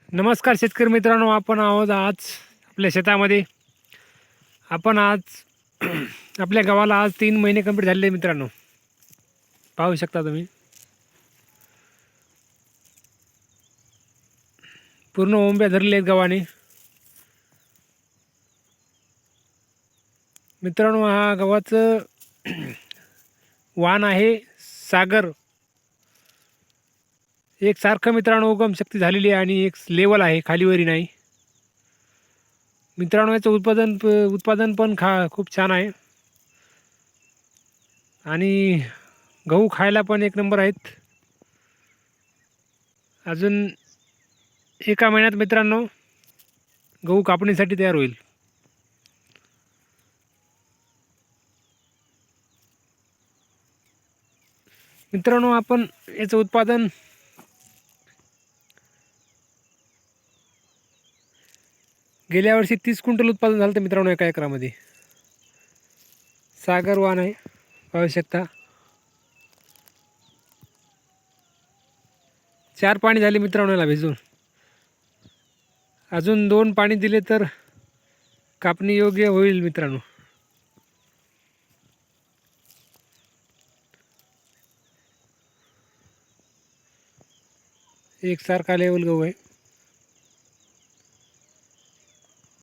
नमस्कार शेतकरी मित्रांनो, आपण आहोत आज आपल्या शेतामध्ये. आपण आज आपल्या गावाला आज 3 महिने कंप्लीट झालेले मित्रांनो. पाहू शकता तुम्ही, पूर्ण ओंब्या धरले आहेत गावाने. मित्रांनो, हा गव्हाचं वाण आहे सागर. एक सारखं मित्रांनो उगम शक्ती झालेली आहे आणि एक लेवल आहे, खालीवरी नाही मित्रांनो. याचं उत्पादन पण खूप छान आहे आणि गहू खायला पण एक नंबर आहेत. अजून एका महिन्यात मित्रांनो गहू कापणीसाठी तयार होईल. मित्रांनो, आपण याचं उत्पादन गेल्या वर्षी 30 क्विंटल उत्पादन झालं होतं मित्रांनो एका एकरामध्ये. सागर वाण आहे, पाहू शकता. 4 पाणी झाले मित्रांनो याला भिजून. अजून 2 पाणी दिले तर कापणी योग्य होईल मित्रांनो. एकसारखा लेवल गहू आहे.